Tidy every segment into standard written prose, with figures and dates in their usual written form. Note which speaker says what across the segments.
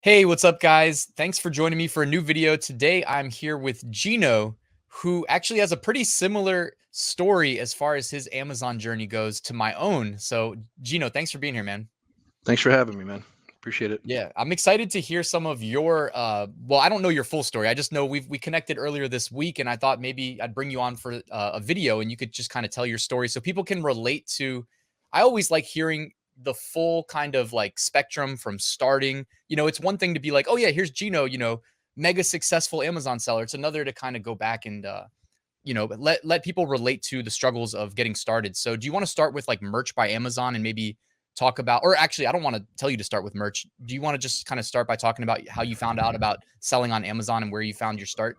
Speaker 1: Hey, what's up, guys? Thanks for joining me for a new video. Today, I'm here with Geno, who actually has a pretty similar story as far as his Amazon journey goes to my own. So, Geno, thanks for being here, man.
Speaker 2: Thanks for having me, man. Appreciate it.
Speaker 1: Yeah, I'm excited to hear some of your well, I don't know your full story. I just know we connected earlier this week and I thought maybe I'd bring you on for a video and you could just kind of tell your story so people can relate to. I always like hearing the full kind of like spectrum from starting. It's one thing to be like, "Oh yeah, here's Geno, mega successful Amazon seller." It's another to kind of go back and let people relate to the struggles of getting started. So, do you want to start with like merch by Amazon and maybe talk about, or actually, I don't want to tell you to start with merch. Do you want to just kind of start by talking about how you found out about selling on Amazon and where you found your start?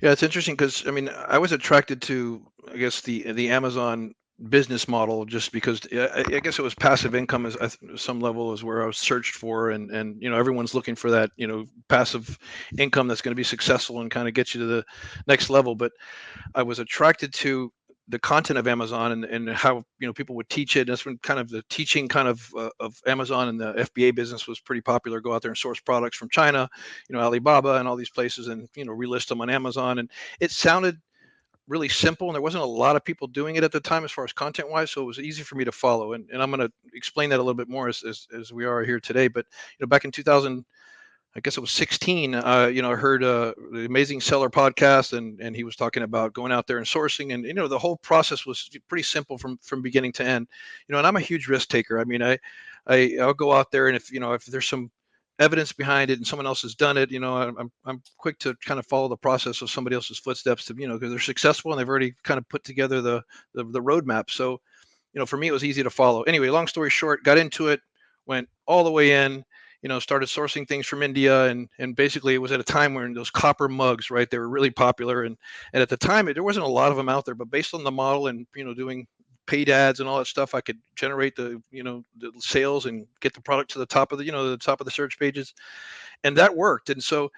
Speaker 2: Yeah, it's interesting because I was attracted to, I guess, the Amazon business model just because I guess it was passive income as some level is where I was searched for, and everyone's looking for that passive income that's going to be successful and kind of get you to the next level. But I was attracted to the content of Amazon and how people would teach it. And that's when kind of the teaching of Amazon and the FBA business was pretty popular. Go out there and source products from China, Alibaba and all these places, and relist them on Amazon. And it sounded really simple, and there wasn't a lot of people doing it at the time as far as content wise, so it was easy for me to follow. And I'm going to explain that a little bit more as we are here today. But back in 2000. I guess it was 16. I heard the Amazing Seller podcast, and he was talking about going out there and sourcing, and the whole process was pretty simple from beginning to end. And I'm a huge risk taker. I mean, I'll go out there, and if there's some evidence behind it and someone else has done it, I'm quick to kind of follow the process of somebody else's footsteps to because they're successful and they've already kind of put together the roadmap. So for me it was easy to follow. Anyway, long story short, got into it, went all the way in, started sourcing things from India, and basically it was at a time when those copper mugs, right, they were really popular, and at the time there wasn't a lot of them out there, but based on the model and doing paid ads and all that stuff, I could generate the sales and get the product to the top of the top of the search pages, and that worked. And so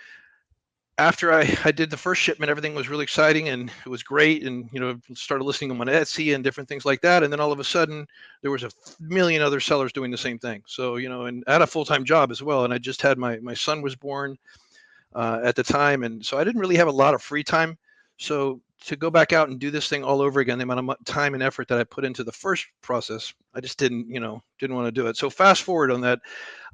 Speaker 2: after I did the first shipment, everything was really exciting and it was great. And, started listing them on Etsy and different things like that. And then all of a sudden there was a million other sellers doing the same thing. So, and I had a full-time job as well. And I just had my son was born at the time. And so I didn't really have a lot of free time. So to go back out and do this thing all over again, the amount of time and effort that I put into the first process, I just didn't want to do it. So fast forward on that,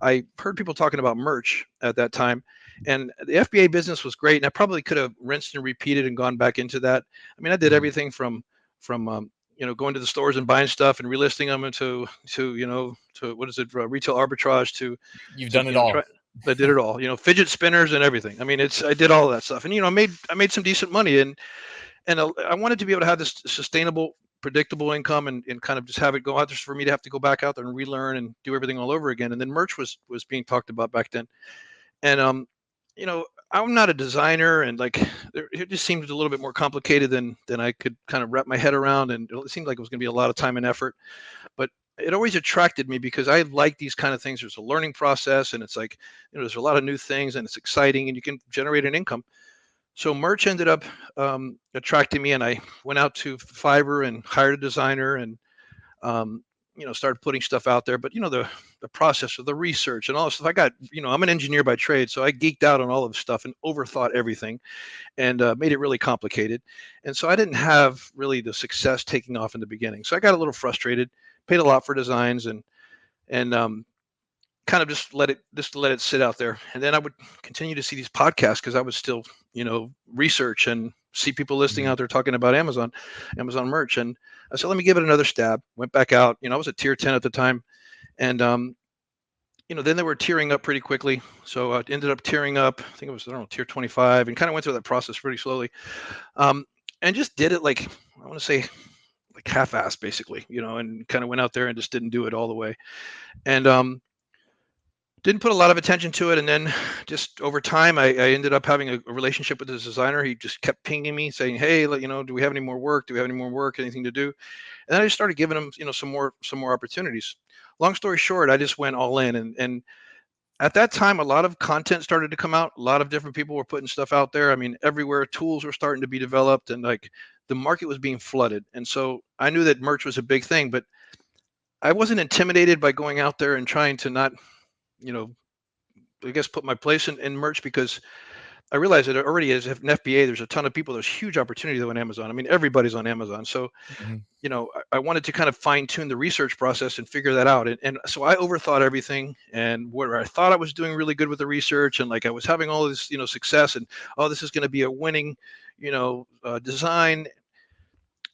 Speaker 2: I heard people talking about merch at that time, and the FBA business was great. And I probably could have rinsed and repeated and gone back into that. I mean, I did
Speaker 1: Mhm.
Speaker 2: everything from going to the stores and buying stuff and relisting them to what is it, retail arbitrage
Speaker 1: You've
Speaker 2: to
Speaker 1: done it all.
Speaker 2: try. I did it all, fidget spinners and everything. I mean, I did all of that stuff, and I made some decent money, and I wanted to be able to have this sustainable, predictable income, and kind of just have it go out there for me to have to go back out there and relearn and do everything all over again. And then merch was being talked about back then, and I'm not a designer, and like it just seemed a little bit more complicated than I could kind of wrap my head around, and it seemed like it was going to be a lot of time and effort, but it always attracted me because I like these kind of things. There's a learning process, and it's like there's a lot of new things, and it's exciting, and you can generate an income. So merch ended up attracting me, and I went out to Fiverr and hired a designer, and um, started putting stuff out there. But the process of the research and all this stuff, I got, I'm an engineer by trade, so I geeked out on all of the stuff and overthought everything, and made it really complicated. And so I didn't have really the success taking off in the beginning. So I got a little frustrated, paid a lot for designs, and kind of just let it sit out there. And then I would continue to see these podcasts because I was still research and see people listing
Speaker 1: Mhm.
Speaker 2: out there talking about Amazon merch. And I said, let me give it another stab. Went back out. I was at tier 10 at the time, and then they were tiering up pretty quickly. So I ended up tiering up. I think it was, I don't know, tier 25, and kind of went through that process pretty slowly, um, and just did it like, I want to say, like half-assed basically, and kind of went out there and just didn't do it all the way. And didn't put a lot of attention to it. And then just over time, I ended up having a relationship with this designer. He just kept pinging me saying, hey, do we have any more work? Do we have any more work? Anything to do? And then I just started giving him, some more opportunities. Long story short, I just went all in. And at that time, a lot of content started to come out. A lot of different people were putting stuff out there. I mean, everywhere tools were starting to be developed, and like the market was being flooded. And so I knew that merch was a big thing, but I wasn't intimidated by going out there and trying to not, you know, I guess, put my place in merch, because I realized that already as an FBA, there's a ton of people. There's huge opportunity though on Amazon. I mean, everybody's on Amazon. So,
Speaker 1: Mhm.
Speaker 2: I wanted to kind of fine tune the research process and figure that out. And so I overthought everything, and where I thought I was doing really good with the research, and like I was having all this, success, and oh, this is going to be a winning, design,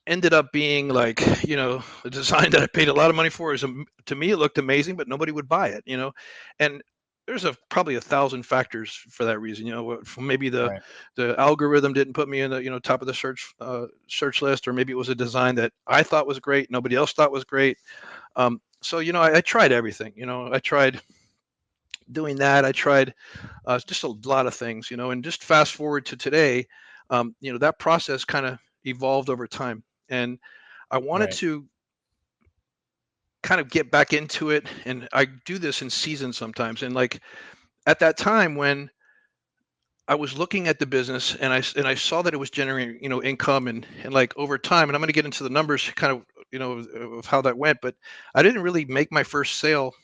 Speaker 2: ended up being like, a design that I paid a lot of money for. To me, it looked amazing, but nobody would buy it, and there's probably 1,000 factors for that reason. Maybe the
Speaker 1: Right.
Speaker 2: algorithm didn't put me in the top of the search list, or maybe it was a design that I thought was great, nobody else thought was great. So I tried everything. I tried doing that. I tried just a lot of things, and just fast forward to today. That process kind of evolved over time, and I wanted
Speaker 1: Right.
Speaker 2: to kind of get back into it. And I do this in seasons sometimes. And like at that time when I was looking at the business, and I saw that it was generating, income, and like over time, and I'm going to get into the numbers kind of, of how that went, but I didn't really make my first sale,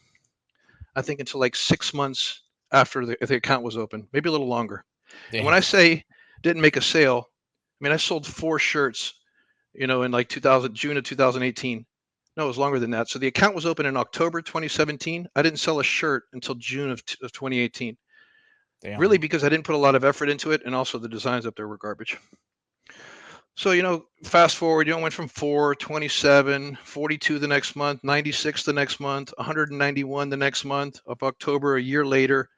Speaker 2: I think, until like 6 months after the account was open, maybe a little longer. And when
Speaker 1: Damn.
Speaker 2: I say didn't make a sale, I mean, I sold 4 shirts, in like 2000, June of 2018. No, it was longer than that. So the account was open in October 2017. I didn't sell a shirt until June of 2018. Really,
Speaker 1: Damn.
Speaker 2: because I didn't put a lot of effort into it, and also the designs up there were garbage. So, fast forward, went from 27, 42 the next month, 96 the next month, 191 the next month, of October a year later.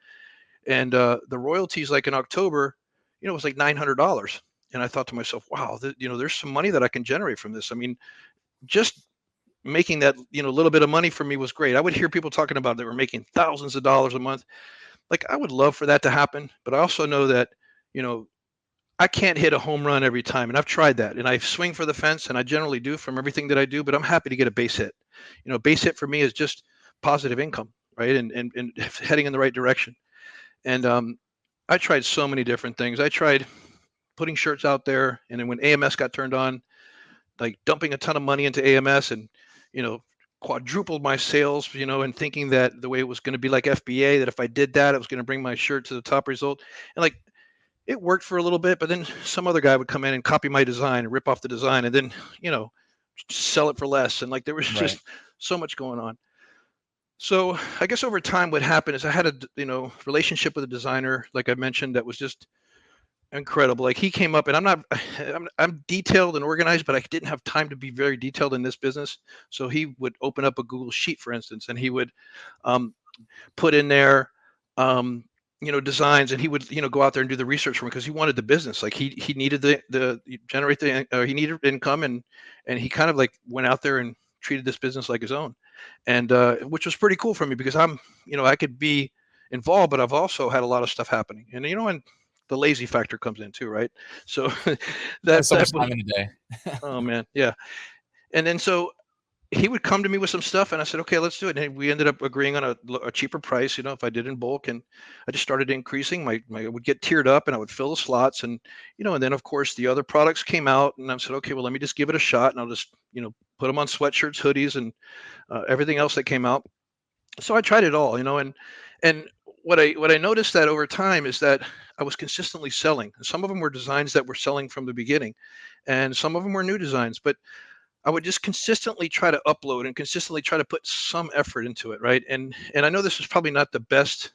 Speaker 2: And the royalties, like in October, it was like $900. And I thought to myself, wow, there's some money that I can generate from this. I mean, just making that, little bit of money for me was great. I would hear people talking about they were making thousands of dollars a month. Like, I would love for that to happen, but I also know that, you know, I can't hit a home run every time. And I've tried that, and I swing for the fence, and I generally do from everything that I do, but I'm happy to get a base hit. Base hit for me is just positive income, right? And heading in the right direction. And I tried so many different things. I tried putting shirts out there, and then when AMS got turned on, like dumping a ton of money into AMS, and you know quadrupled my sales, and thinking that the way it was going to be like FBA, that if I did that, it was going to bring my shirt to the top result. And like, it worked for a little bit, but then some other guy would come in and copy my design and rip off the design, and then sell it for less. And like, there was
Speaker 1: Right.
Speaker 2: just so much going on. So I guess over time, what happened is I had a relationship with a designer, like I mentioned, that was just incredible. Like, he came up, and I'm detailed and organized, but I didn't have time to be very detailed in this business. So he would open up a Google Sheet, for instance, and he would um, put in there designs, and he would go out there and do the research for me, because he wanted the business. Like, he needed the generate the he needed income, and he kind of like went out there and treated this business like his own. And which was pretty cool for me, because I could be involved, but I've also had a lot of stuff happening, and the lazy factor comes in too, right? So
Speaker 1: Only so
Speaker 2: that
Speaker 1: much
Speaker 2: was,
Speaker 1: time in a day.
Speaker 2: oh man, yeah. And then so he would come to me with some stuff, and I said, okay, let's do it. And we ended up agreeing on a cheaper price, if I did in bulk. And I just started increasing I would get tiered up, and I would fill the slots. And and then of course the other products came out, and I said, okay, well, let me just give it a shot, and I'll just put them on sweatshirts, hoodies, and everything else that came out. So I tried it all, and what I noticed that over time is that I was consistently selling. Some of them were designs that were selling from the beginning, and some of them were new designs, but I would just consistently try to upload and consistently try to put some effort into it, right? And I know this is probably not the best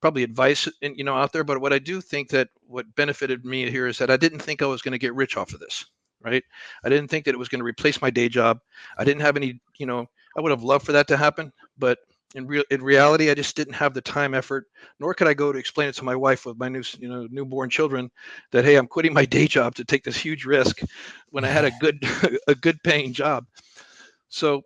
Speaker 2: probably advice out there, but what I do think that what benefited me here is that I didn't think I was going to get rich off of this, right? I didn't think that it was going to replace my day job. I didn't have any, I would have loved for that to happen, but in reality, I just didn't have the time, effort, nor could I go to explain it to my wife with my newborn children, that, hey, I'm quitting my day job to take this huge risk when I had a good a good paying job. So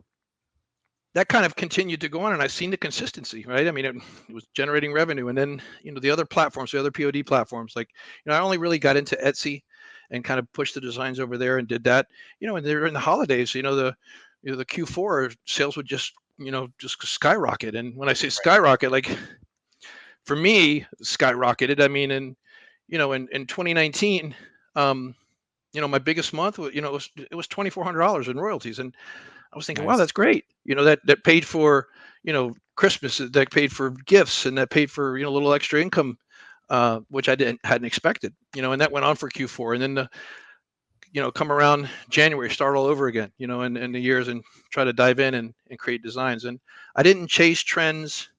Speaker 2: that kind of continued to go on, and I've seen the consistency, right? I mean, it was generating revenue. And then the other platforms, the other POD platforms, like I only really got into Etsy and kind of pushed the designs over there and did that. And during the holidays, the Q4 sales would just skyrocket. And when I say skyrocket, like, for me, skyrocketed, I mean, in 2019, my biggest month, it was $2,400 in royalties. And I was thinking, wow,
Speaker 1: Nice.
Speaker 2: that's great. That paid for, Christmas, that paid for gifts, and that paid for, a little extra income, which I hadn't expected, and that went on for Q4. And then come around January, start all over again, and the years, and try to dive in and create designs. And I didn't chase trends.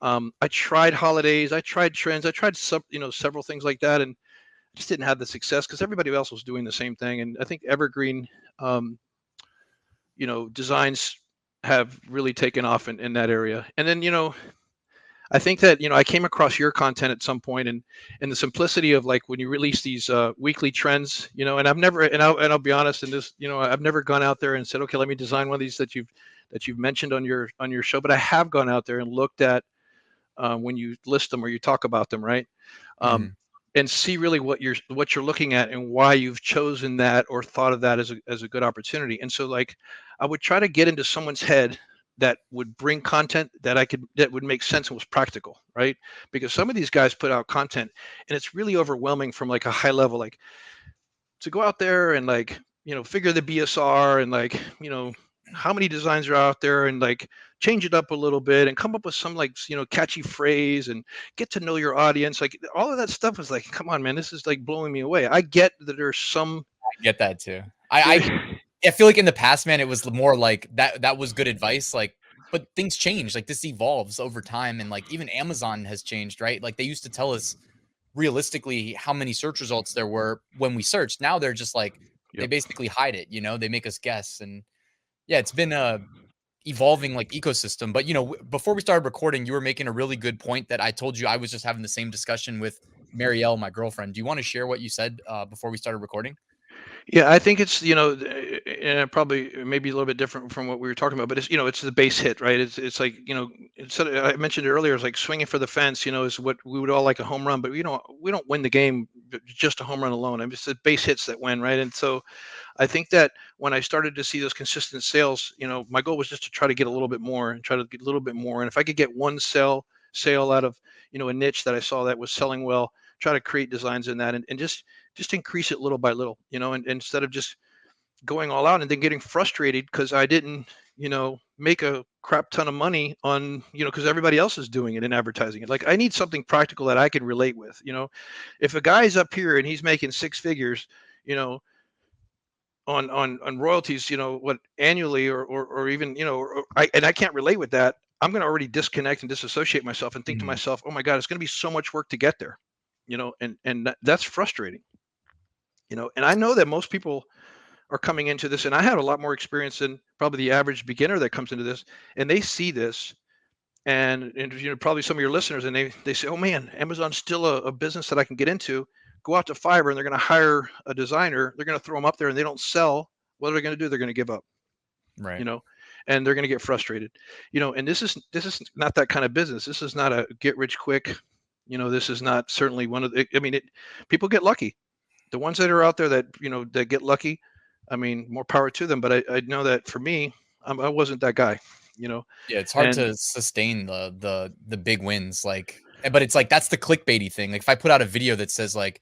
Speaker 2: I tried holidays, I tried trends, I tried several things like that, and just didn't have the success because everybody else was doing the same thing. And I think evergreen, um, designs have really taken off in that area. And then, I think that, I came across your content at some point, and the simplicity of, like, when you release these weekly trends, and I'll be honest in this, I've never gone out there and said, okay, let me design one of these that you've mentioned on your show, but I have gone out there and looked at, when you list them or you talk about them, right? Um,
Speaker 1: Mhm.
Speaker 2: and see really what you're looking at and why you've chosen that or thought of that as a good opportunity. And so, like, I would try to get into someone's head that would bring content that would make sense and was practical, right? Because some of these guys put out content and it's really overwhelming from, like, a high level, like, to go out there and, like, figure the BSR, and, like, how many designs are out there, and, like, change it up a little bit and come up with some, like, catchy phrase, and get to know your audience. Like, all of that stuff is like, come on, man, this is, like, blowing me away. I get that there's some
Speaker 1: I get that too. I feel like in the past, man, it was more like that was good advice, like, but things change. Like, this evolves over time, and, like, even Amazon has changed, right? Like, they used to tell us realistically how many search results there were when we searched. Now they're just like, they
Speaker 2: Yep.
Speaker 1: basically hide it, they make us guess. And yeah, it's been a evolving, like, ecosystem. But before we started recording, you were making a really good point that I told you I was just having the same discussion with Marielle, my girlfriend. Do you want to share what you said before we started recording?
Speaker 2: Yeah, I think it's, and probably maybe a little bit different from what we were talking about, but it's the base hit, right? It's like, instead of, I mentioned it earlier, it's like swinging for the fence, is what we would all like, a home run, but we don't win the game just a home run alone. I mean, it's the base hits that win, right? And so I think that when I started to see those consistent sales, my goal was just to try to get a little bit more and try to get a little bit more. And if I could get one sale out of, a niche that I saw that was selling well, try to create designs in that, and just increase it little by little, and instead of just going all out and then getting frustrated because I didn't, make a crap ton of money on, because everybody else is doing it and advertising it. Like, I need something practical that I can relate with. If a guy's up here and he's making six figures, you know, on royalties, what, annually, or even, I can't relate with that, I'm going to already disconnect and disassociate myself and think to
Speaker 1: Mhm.
Speaker 2: myself, oh my God, it's going to be so much work to get there, and that's frustrating, and I know that most people are coming into this, and I have a lot more experience than probably the average beginner that comes into this, and they see this, and probably some of your listeners, and they say, oh man, Amazon's still a business that I can get into. Go out to Fiverr, and they're going to hire a designer, they're going to throw them up there, and they don't sell. What are they going to do? They're going to give up, you
Speaker 1: Right.
Speaker 2: know and they're going to get frustrated, and this is not that kind of business. This is not a get rich quick. This is not certainly one of the, I mean, people get lucky. The ones that are out there that, that get lucky, I mean, more power to them. But I know that for me, I wasn't that guy, you know
Speaker 1: Yeah, it's hard
Speaker 2: and
Speaker 1: to sustain the big wins, like, but it's like that's the clickbaity thing. Like, if I put out a video that says, like,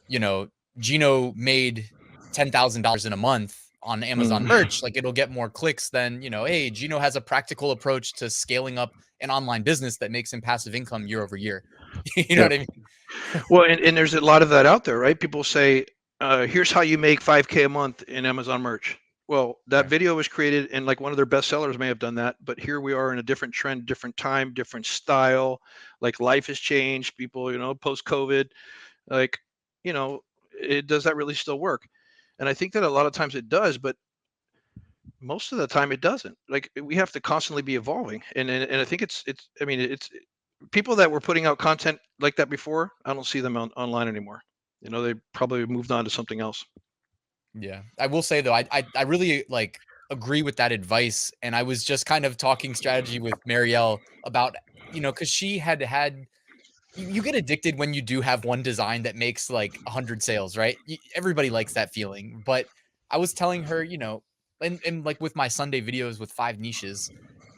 Speaker 1: you know, Geno made $10,000 in a month on Amazon
Speaker 2: Mhm.
Speaker 1: merch, like, it'll get more clicks than, hey, Geno has a practical approach to scaling up an online business that makes him passive income year over year. You know
Speaker 2: Yeah.
Speaker 1: what I mean?
Speaker 2: Well, and there's a lot of that out there, right? People say, here's how you make 5K a month in Amazon merch. Well, that
Speaker 1: Right.
Speaker 2: video was created, and, like, one of their best sellers may have done that, but here we are in a different trend, different time, different style. Like, life has changed. People, post COVID, like, you know, does that really still work? And I think that a lot of times it does, but most of the time it doesn't. Like, we have to constantly be evolving, and I think it's I mean, it's people that were putting out content like that before, I don't see them online anymore. They probably moved on to something else.
Speaker 1: Yeah. I will say though, I really, like, agree with that advice. And I was just kind of talking strategy with Marielle about, because she had you get addicted when you do have one design that makes like 100 sales, right? Everybody likes that feeling. But I was telling her, and like with my Sunday videos with 5 niches,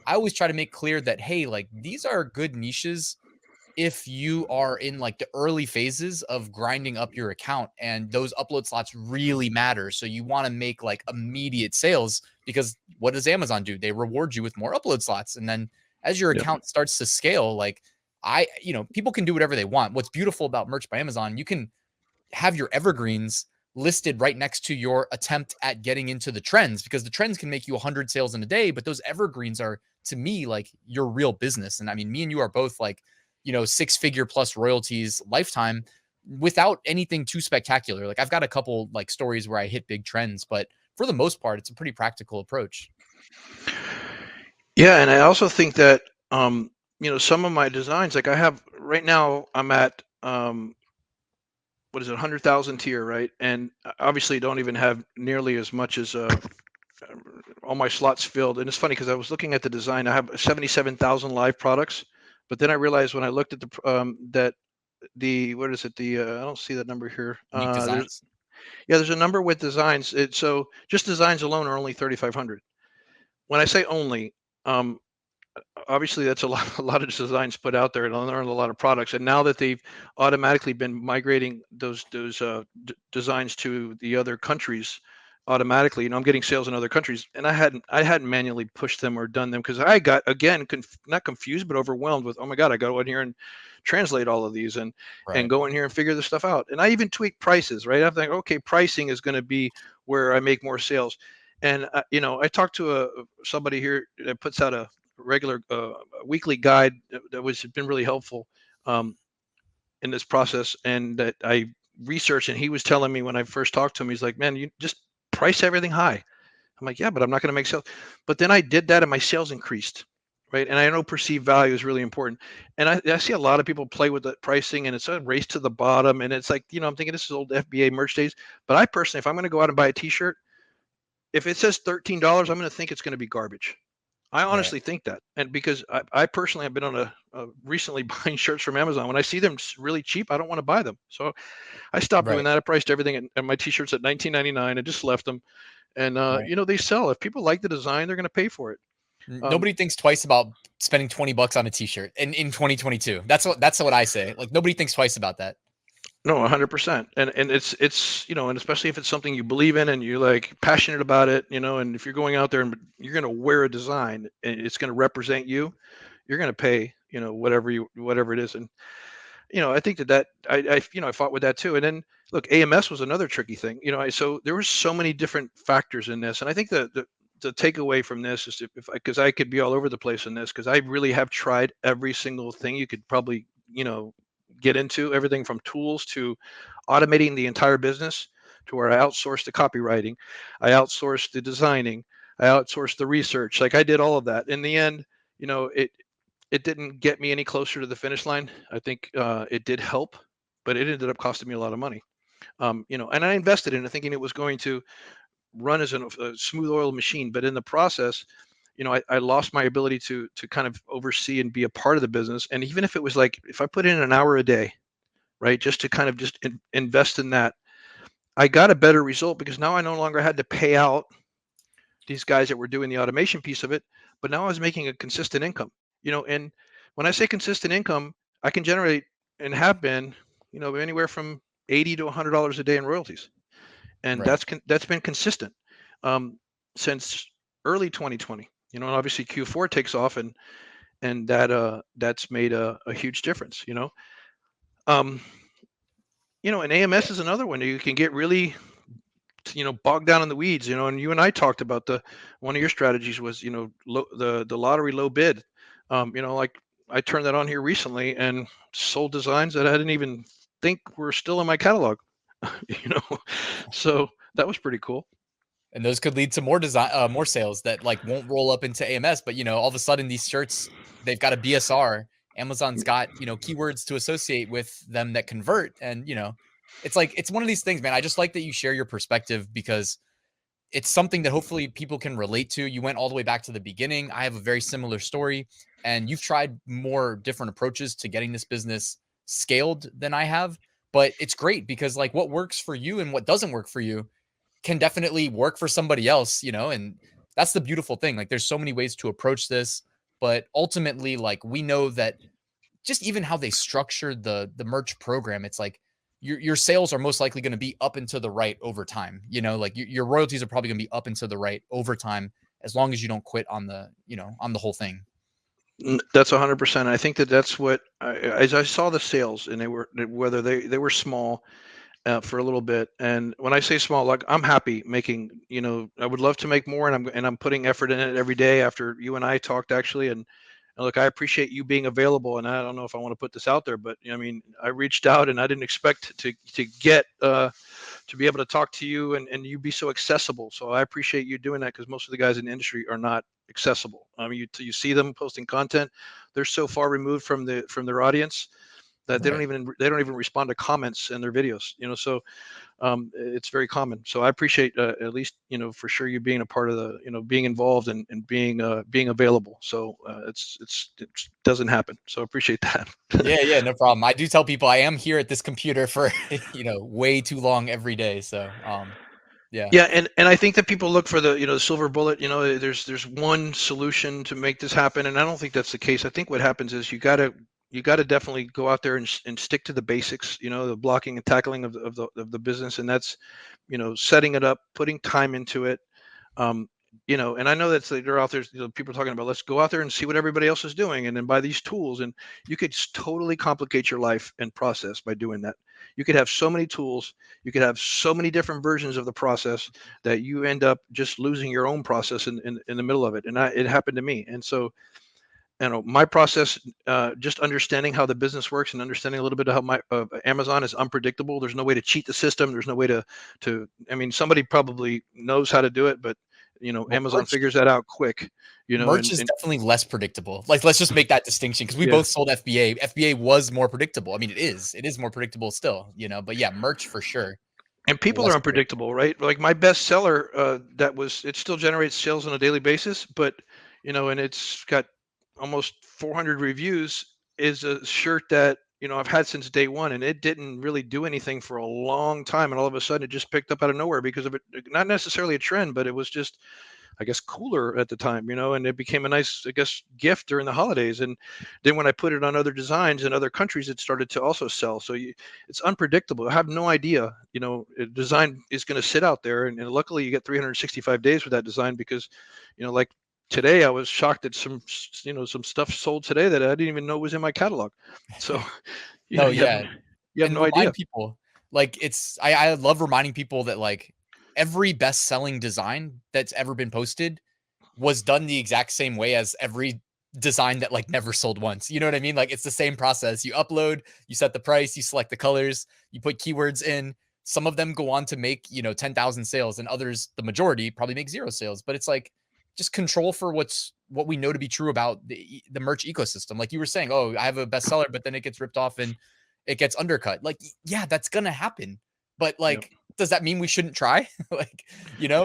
Speaker 1: I always try to make clear that, hey, like, these are good niches if you are in, like, the early phases of grinding up your account, and those upload slots really matter. So you want to make, like, immediate sales. because what does Amazon do? They reward you with more upload slots. And then as your
Speaker 2: Yep.
Speaker 1: account starts to scale, like people can do whatever they want. What's beautiful about Merch by Amazon, you can have your evergreens listed right next to your attempt at getting into the trends, because the trends can make you 100 sales in a day, but those evergreens are, to me, like your real business. And I mean, me and you are both like, 6-figure plus royalties lifetime without anything too spectacular. Like I've got a couple like stories where I hit big trends, but for the most part, it's a pretty practical approach.
Speaker 2: Yeah, and I also think that some of my designs, like I have right now, I'm at what is it, 100,000 tier, right? And obviously, don't even have nearly as much as all my slots filled. And it's funny because I was looking at the design. I have 77,000 live products, but then I realized when I looked at that the what is it? I don't see that number here.
Speaker 1: Unique designs.
Speaker 2: There's a number with designs. So just designs alone are only 3,500. When I say only, um, obviously that's a lot, a lot of designs put out there, and on a lot of products. And now that they've automatically been migrating those designs to the other countries automatically, I'm getting sales in other countries, and I hadn't manually pushed them or done them because I got, again, not confused but overwhelmed with, oh my god, I go in here and translate all of these and
Speaker 1: Right.
Speaker 2: go in here and figure this stuff out. And I even tweak prices, right? I think, okay, pricing is going to be where I make more sales. And I talked to somebody here that puts out a regular weekly guide that was been really helpful um, in this process, and that I researched. And he was telling me when I first talked to him, he's like, "Man, you just price everything high." I'm like, "Yeah, but I'm not going to make sales." But then I did that, and my sales increased, right? And I know perceived value is really important. And I see a lot of people play with the pricing, and it's a race to the bottom. And it's like, I'm thinking this is old FBA merch days. But I personally, if I'm going to go out and buy a T-shirt, if it says $13, I'm going to think it's going to be garbage. I
Speaker 1: Right.
Speaker 2: honestly think that, and because I personally have been on a recently buying shirts from Amazon. When I see them really cheap, I don't want to buy them. So I stopped doing
Speaker 1: Right.
Speaker 2: that. I priced everything and my T-shirts at 19.99. I just left them, and
Speaker 1: Right.
Speaker 2: they sell. If people like the design, they're going to pay for it. Um,
Speaker 1: Nobody thinks twice about spending 20 bucks on a t-shirt in 2022. That's what I say. Like nobody thinks twice about that.
Speaker 2: no, 100%, and it's and especially if it's something you believe in and you're like passionate about it, and if you're going out there and you're going to wear a design and it's going to represent you, you're going to pay whatever it is. And I think that I fought with that too. And then look, AMS was another tricky thing. So there were so many different factors in this, and I think the takeaway from this is, because I could be all over the place in this, because I really have tried every single thing you could probably get into, everything from tools to automating the entire business, to where I outsourced the copywriting, I outsourced the designing, I outsourced the research. Like I did all of that. In the end, it didn't get me any closer to the finish line. I think it did help, but it ended up costing me a lot of money. And I invested in it thinking it was going to run as a smooth oil machine, but in the process, I lost my ability to kind of oversee and be a part of the business. And even if it was like, if I put in an hour a day, right, just to kind of just invest in that, I got a better result, because now I no longer had to pay out these guys that were doing the automation piece of it, but now I was making a consistent income. And when I say consistent income, I can generate, and have been, anywhere from $80 to $100 a day in royalties, and
Speaker 1: Right.
Speaker 2: that's been consistent um, since early 2020. And obviously Q4 takes off, and that's made a huge difference. Um, and AMS is another one. You can get really bogged down in the weeds. And you and I talked about one of your strategies was the lottery low bid. Like I turned that on here recently and sold designs that I didn't even think were still in my catalog. you know so that was pretty cool.
Speaker 1: And those could lead to more design, more sales that like won't roll up into AMS. But all of a sudden these shirts, they've got a BSR. Amazon's got keywords to associate with them that convert, and it's like it's one of these things, man. I just like that you share your perspective because it's something that hopefully people can relate to. You went all the way back to the beginning. I have a very similar story, and you've tried more different approaches to getting this business scaled than I have. But it's great because like what works for you and what doesn't work for you can definitely work for somebody else, and that's the beautiful thing. Like there's so many ways to approach this, but ultimately like we know that just even how they structured the merch program, it's like your sales are most likely going to be up and to the right over time. You know, like your royalties are probably going to be up and to the right over time, as long as you don't quit on the, on the whole thing.
Speaker 2: That's 100%. I think that that's what as I saw the sales, and they were, whether they were small for a little bit. And when I say small, like, I'm happy making, I would love to make more, and I'm putting effort in it every day after you and I talked, actually. And look, I appreciate you being available, and I don't know if I want to put this out there, but I mean, I reached out and I didn't expect to get to be able to talk to you, and you be so accessible. So I appreciate you doing that, because most of the guys in the industry are not accessible. I mean, you see them posting content, they're so far removed from their audience that they don't
Speaker 1: Right.
Speaker 2: even respond to comments in their videos. So it's very common. So I appreciate, at least, for sure, you being a part of the, being involved, and being available. So it doesn't happen. So I appreciate that.
Speaker 1: Yeah, yeah, no problem. I do tell people I am here at this computer for, way too long every day. So, yeah.
Speaker 2: Yeah, and I think that people look for the, silver bullet. There's one solution to make this happen, and I don't think that's the case. I think what happens is you gotta definitely go out there and stick to the basics. The blocking and tackling of the business, and that's, setting it up, putting time into it. And I know that they're out there, people are talking about, let's go out there and see what everybody else is doing, and then buy these tools. And you could totally complicate your life and process by doing that. You could have so many tools, you could have so many different versions of the process, that you end up just losing your own process in the middle of it. And it happened to me. And so, my process, just understanding how the business works, and understanding a little bit of how Amazon is unpredictable. There's no way to cheat the system. There's no way I mean, somebody probably knows how to do it, but
Speaker 1: Well,
Speaker 2: Amazon figures that out quick.
Speaker 1: merch is
Speaker 2: And
Speaker 1: definitely less predictable. Like, let's just make that distinction, because we
Speaker 2: yeah,
Speaker 1: both sold FBA. FBA was more predictable. I mean, it is more predictable still, but yeah, merch for sure
Speaker 2: and people are
Speaker 1: less predictable.
Speaker 2: unpredictable, right? Like my best seller, it still generates sales on a daily basis, but and it's got almost 400 reviews, is a shirt that I've had since day one, and it didn't really do anything for a long time, and all of a sudden it just picked up out of nowhere because of it. Not necessarily a trend, but it was just, I guess, cooler at the time, and it became a nice, I guess, gift during the holidays. And then when I put it on other designs in other countries, it started to also sell. So it's unpredictable. I have no idea, a design is going to sit out there, and luckily you get 365 days with that design, because, like today, I was shocked that some stuff sold today that I didn't even know was in my catalog. So,
Speaker 1: No,
Speaker 2: you have
Speaker 1: yeah. And
Speaker 2: no idea.
Speaker 1: remind people, like, I love reminding people that, like, every best-selling design that's ever been posted was done the exact same way as every design that, like, never sold once. You know what I mean? Like, it's the same process. You upload, you set the price, you select the colors, you put keywords in. Some of them go on to make, 10,000 sales, and others, the majority, probably make 0 sales. But it's like, just control for what we know to be true about the merch ecosystem. Like you were saying, oh, I have a bestseller, but then it gets ripped off and it gets undercut. Like, yeah, that's gonna happen. But,
Speaker 2: Yep.
Speaker 1: like, does that mean we shouldn't try? Like,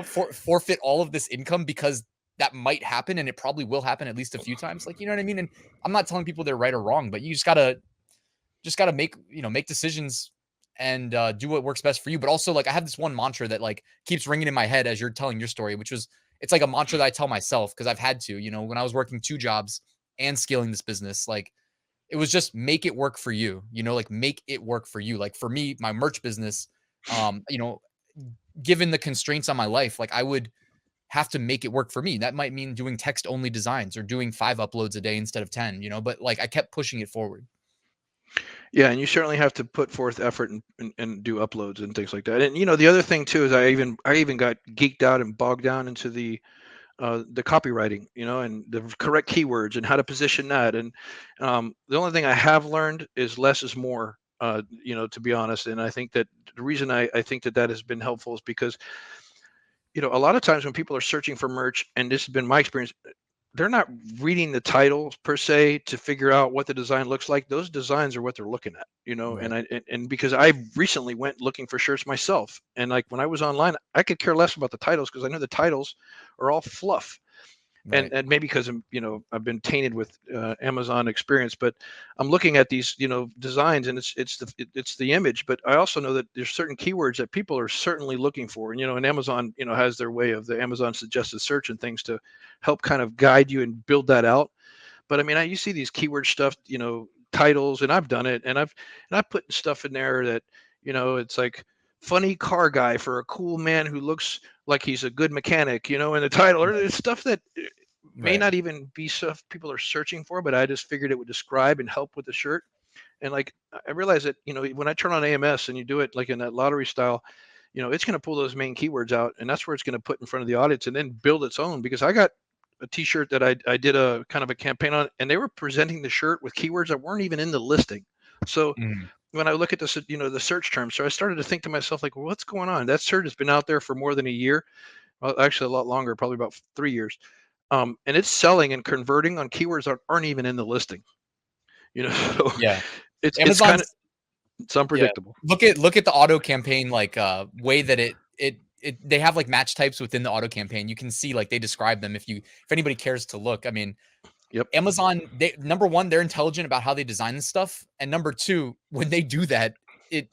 Speaker 1: forfeit all of this income because that might happen, and it probably will happen at least a few times. Like, you know what I mean? And I'm not telling people they're right or wrong, but you just gotta make decisions and do what works best for you. But also, like, I have this one mantra that, like, keeps ringing in my head as you're telling your story, which was, it's like a mantra that I tell myself, because I've had to, when I was working 2 jobs and scaling this business, like, it was just make it work for you, like, make it work for you. Like, for me, my merch business, um, you know, given the constraints on my life, like, I would have to make it work for me. That might mean doing text only designs or doing 5 uploads a day instead of 10, but, like, I kept pushing it forward.
Speaker 2: Yeah, and you certainly have to put forth effort and do uploads and things like that. And the other thing too is I even got geeked out and bogged down into the copywriting, and the correct keywords and how to position that. And the only thing I have learned is less is more. To be honest, and I think that the reason I think that has been helpful is because a lot of times when people are searching for merch, and this has been my experience, they're not reading the titles per se to figure out what the design looks like. Those designs are what they're looking at,
Speaker 1: Right.
Speaker 2: and because I recently went looking for shirts myself, and like when I was online, I could care less about the titles, because I know the titles are all fluff. and
Speaker 1: Right.
Speaker 2: and maybe because I've been tainted with Amazon experience, but I'm looking at these designs, and it's the image. But I also know that there's certain keywords that people are certainly looking for, and Amazon has their way of the Amazon suggested search and things to help kind of guide you and build that out. But I mean, you see these keyword stuff, titles, and I've done it, and I've put stuff in there that It's like funny car guy for a cool man who looks like he's a good mechanic, in the title, or it's stuff that may
Speaker 1: Right.
Speaker 2: not even be stuff people are searching for, but I just figured it would describe and help with the shirt. And like, I realized that, when I turn on AMS and you do it like in that lottery style, it's going to pull those main keywords out, and that's where it's going to put in front of the audience and then build its own. Because I got a t-shirt that I did a kind of a campaign on, and they were presenting the shirt with keywords that weren't even in the listing. So
Speaker 1: Mhm.
Speaker 2: when I look at this, the search terms, so I started to think to myself, like, well, what's going on? That shirt has been out there for more than a year. Well, actually a lot longer, probably about 3 years. And it's selling and converting on keywords that aren't even in the listing. So
Speaker 1: Yeah.
Speaker 2: it's kind of,
Speaker 1: Amazon's
Speaker 2: it's
Speaker 1: Yeah.
Speaker 2: unpredictable.
Speaker 1: Look at the auto campaign like way that they have like match types within the auto campaign. You can see like they describe them if anybody cares to look. I mean,
Speaker 2: Yep.
Speaker 1: Amazon, they number one, they're intelligent about how they design this stuff. And number two, when they do that, it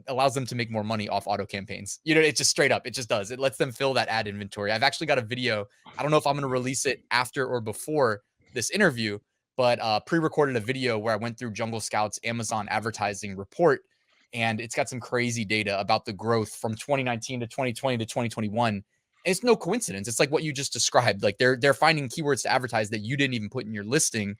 Speaker 1: allows them to make more money off auto campaigns. It's just straight up. It just does. It lets them fill that ad inventory. I've actually got a video. I don't know if I'm gonna release it after or before this interview, but pre-recorded a video where I went through Jungle Scout's Amazon advertising report, and it's got some crazy data about the growth from 2019 to 2020 to 2021. And it's no coincidence. It's like what you just described. Like they're finding keywords to advertise that you didn't even put in your listing,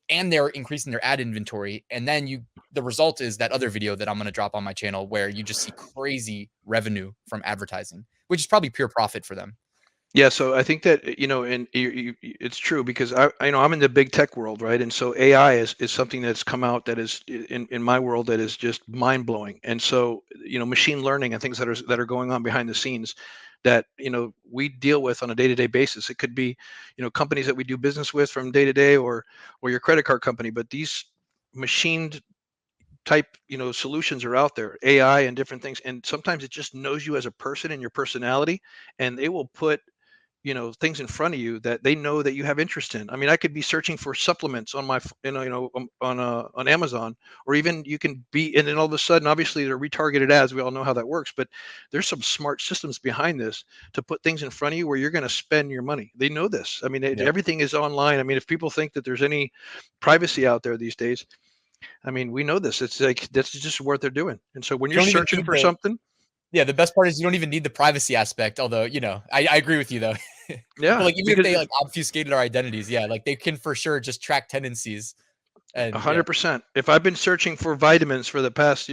Speaker 1: and they're increasing their ad inventory. And then the result is that other video that I'm going to drop on my channel where you just see crazy revenue from advertising, which is probably pure profit for them.
Speaker 2: Yeah, so I think that and it's true, because I'm in the big tech world, right? And so AI is something that's come out that is in my world that is just mind blowing. And so machine learning and things that are going on behind the scenes that we deal with on a day-to-day basis. It could be companies that we do business with from day to day, or your credit card company. But these machined type solutions are out there, AI and different things, and sometimes it just knows you as a person and your personality, and they will put things in front of you that they know that you have interest in. I mean, I could be searching for supplements on my on Amazon, or even you can be, and then all of a sudden, obviously they're retargeted ads, we all know how that works, but there's some smart systems behind this to put things in front of you where you're going to spend your money. They know this. I mean,
Speaker 1: Yep.
Speaker 2: everything is online. I mean, if people think that there's any privacy out there these days, I mean, we know this. It's like that's just what they're doing. And so when
Speaker 1: You
Speaker 2: you're
Speaker 1: don't even
Speaker 2: searching
Speaker 1: need
Speaker 2: for something,
Speaker 1: the best part is you don't even need the privacy aspect. Although, I agree with you though. But
Speaker 2: yeah,
Speaker 1: like, even if
Speaker 2: because
Speaker 1: they like obfuscated our identities, yeah, like they can for sure just track tendencies. And yeah,
Speaker 2: 100%. If I've been searching for vitamins for the past,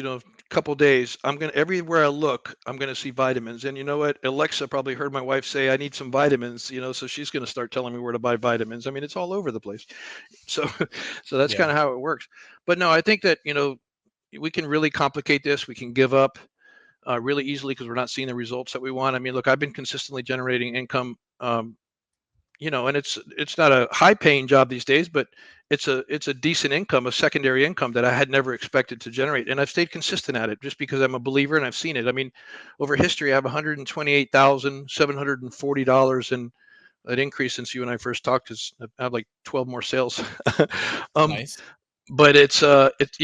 Speaker 2: couple days, I'm gonna everywhere I look, I'm gonna see vitamins. And you know what? Alexa probably heard my wife say I need some vitamins, so she's gonna start telling me where to buy vitamins. I mean, it's all over the place. So, so that's
Speaker 1: yeah.
Speaker 2: kind of how it works. But no, I think that we can really complicate this. We can give up really easily because we're not seeing the results that we want. I mean, look, I've been consistently generating income. And it's not a high paying job these days, but it's a decent income, a secondary income that I had never expected to generate. And I've stayed consistent at it just because I'm a believer and I've seen it. I mean, over history, I have $128,740 in an increase since you and I first talked, because I have like 12 more sales. um,
Speaker 1: Nice.
Speaker 2: but it's that's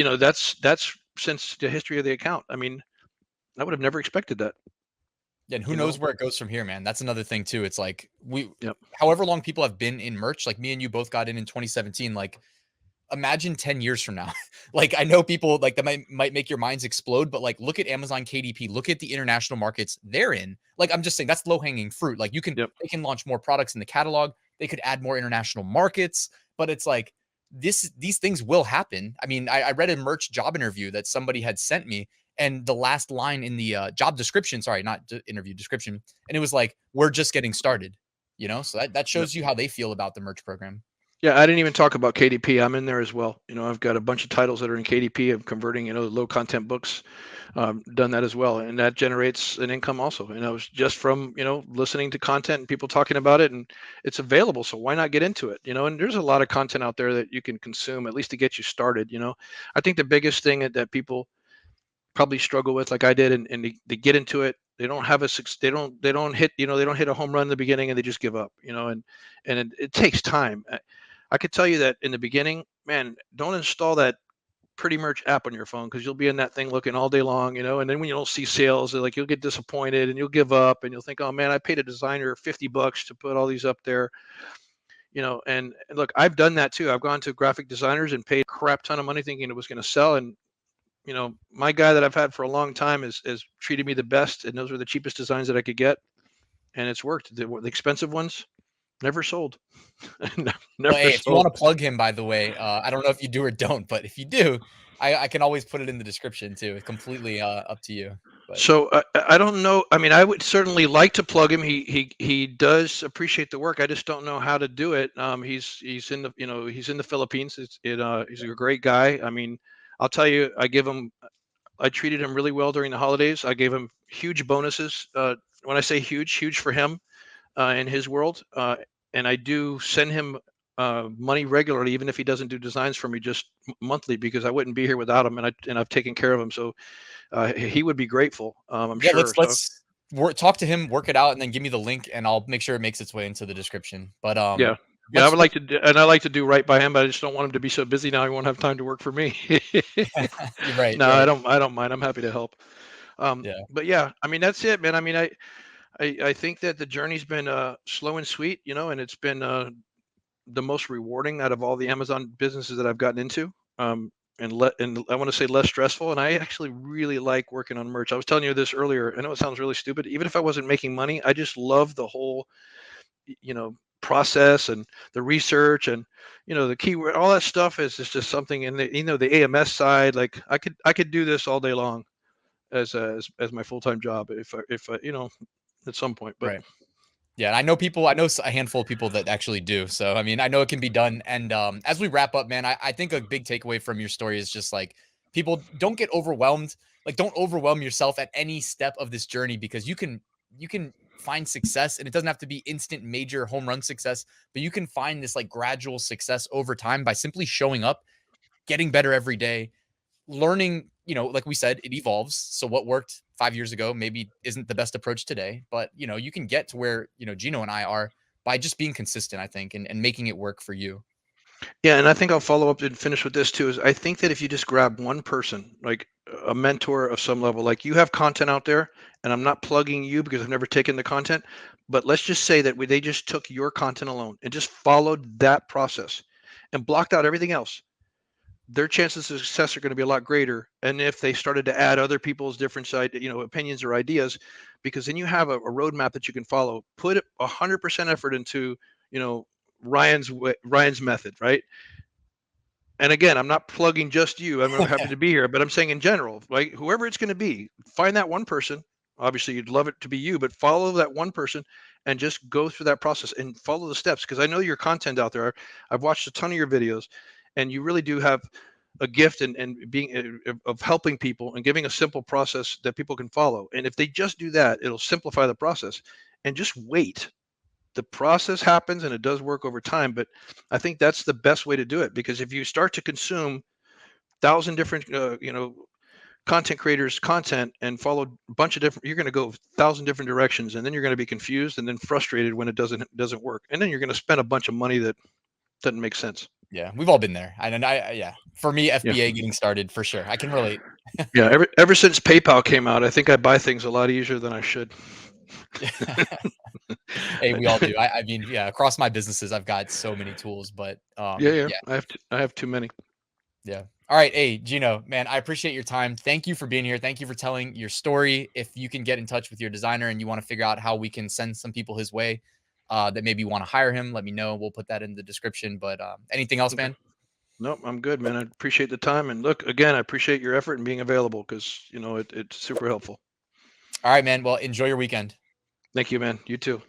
Speaker 2: since the history of the account. I mean, I would have never expected that,
Speaker 1: And who
Speaker 2: you
Speaker 1: knows
Speaker 2: know?
Speaker 1: where it goes from here, man? That's another thing too. It's like
Speaker 2: Yep.
Speaker 1: however long people have been in merch, like me and you both got in 2017. Like, imagine 10 years from now. Like, I know people like that might make your minds explode, but like, look at Amazon KDP, look at the international markets they're in. Like, I'm just saying that's low hanging fruit. Like,
Speaker 2: Yep.
Speaker 1: they can launch more products in the catalog. They could add more international markets, but it's like these things will happen. I mean, I read a merch job interview that somebody had sent me, and the last line in the job description, sorry, not interview description, and it was like, "We're just getting started." So that
Speaker 2: Yep.
Speaker 1: shows you how they feel about the merch program.
Speaker 2: Yeah, I didn't even talk about KDP. I'm in there as well. I've got a bunch of titles that are in KDP. I'm converting, low content books, done that as well, and that generates an income also. And I was just from, listening to content and people talking about it, and it's available. So why not get into it? And there's a lot of content out there that you can consume at least to get you started. I think the biggest thing that people probably struggle with, like I did, and they get into it. They don't have they don't hit, they don't hit a home run in the beginning and they just give up, and it takes time. I could tell you that in the beginning, man, don't install that Pretty Merch app on your phone, because you'll be in that thing looking all day long, and then when you don't see sales, like, you'll get disappointed and you'll give up and you'll think, oh man, I paid a designer $50 to put all these up there, and look, I've done that too. I've gone to graphic designers and paid a crap ton of money thinking it was going to sell, and my guy that I've had for a long time is treated me the best, and those were the cheapest designs that I could get, and it's worked. The expensive ones never sold.
Speaker 1: Well,
Speaker 2: Never
Speaker 1: hey, if you want
Speaker 2: sold.
Speaker 1: to plug him, by the way, I don't know if you do or don't, but if you do, I can always put it in the description too. It's completely up to you. But
Speaker 2: So I don't know. I mean, I would certainly like to plug him. He does appreciate the work. I just don't know how to do it. He's in the he's in the Philippines. He's a great guy. I mean, I'll tell you, I treated him really well during the holidays. I gave him huge bonuses. When I say huge, huge for him in his world. And I do send him money regularly, even if he doesn't do designs for me, just monthly, because I wouldn't be here without him, and I've taken care of him. So he would be grateful, I'm
Speaker 1: yeah,
Speaker 2: sure. So
Speaker 1: talk to him, work it out, and then give me the link, and I'll make sure it makes its way into the description. But
Speaker 2: yeah. Yeah, I would like to, and I like to do right by him, but I just don't want him to be so busy now he won't have time to work for me.
Speaker 1: you're right,
Speaker 2: No,
Speaker 1: right?
Speaker 2: I don't mind. I'm happy to help.
Speaker 1: Yeah,
Speaker 2: But yeah, I mean that's it, man. I mean, I think that the journey's been slow and sweet, and it's been the most rewarding out of all the Amazon businesses that I've gotten into. And I want to say less stressful. And I actually really like working on merch. I was telling you this earlier. I know it sounds really stupid. Even if I wasn't making money, I just love the whole, process and the research and the keyword, all that stuff is just something. And the AMS side, like I could do this all day long as my full time job if at some point. But
Speaker 1: right. Yeah, and I know a handful of people that actually do. So, I mean, I know it can be done. And as we wrap up, man, I think a big takeaway from your story is just like people don't get overwhelmed. Like, don't overwhelm yourself at any step of this journey because you can find success, and it doesn't have to be instant major home run success, but you can find this like gradual success over time by simply showing up, getting better every day, learning, like we said, it evolves. So what worked 5 years ago maybe isn't the best approach today, but you can get to where, Geno and I are by just being consistent, I think, and making it work for you.
Speaker 2: yeah, and I think I'll follow up and finish with this too. Is I think that if you just grab one person, like a mentor of some level, like you have content out there, and I'm not plugging you because I've never taken the content, but let's just say that they just took your content alone and just followed that process and blocked out everything else, their chances of success are going to be a lot greater. And if they started to add other people's different side, opinions or ideas, because then you have a roadmap that you can follow. Put 100% effort into, you know, Ryan's method, right? And again, I'm not plugging just you. I'm happy to be here, but I'm saying in general, like whoever it's going to be, find that one person. Obviously, you'd love it to be you, but follow that one person and just go through that process and follow the steps. Because I know your content out there. I've watched a ton of your videos, and you really do have a gift and being of helping people and giving a simple process that people can follow. And if they just do that, it'll simplify the process. And just wait. The process happens and it does work over time, but I think that's the best way to do it, because if you start to consume thousand different content creators content and follow a bunch of different, you're going to go 1,000 different directions, and then you're going to be confused and then frustrated when it doesn't work, and then you're going to spend a bunch of money that doesn't make sense.
Speaker 1: Yeah, we've all been there. And yeah, for me,
Speaker 2: Yeah,
Speaker 1: FBA getting started for sure. I can relate.
Speaker 2: yeah. Ever since PayPal came out, I think I buy things a lot easier than I should.
Speaker 1: Hey, we all do. I mean, yeah, across my businesses, I've got so many tools, but
Speaker 2: Yeah.
Speaker 1: yeah,
Speaker 2: I have too many.
Speaker 1: yeah. All right. Hey, Geno, man, I appreciate your time. Thank you for being here. Thank you for telling your story. If you can get in touch with your designer and you want to figure out how we can send some people his way that maybe want to hire him, let me know. We'll put that in the description. But anything else,
Speaker 2: Okay.
Speaker 1: man?
Speaker 2: Nope, I'm good, man. I appreciate the time, and look, again, I appreciate your effort and being available, because it's super helpful.
Speaker 1: All right, man. Well, enjoy your weekend.
Speaker 2: Thank you, man. You too.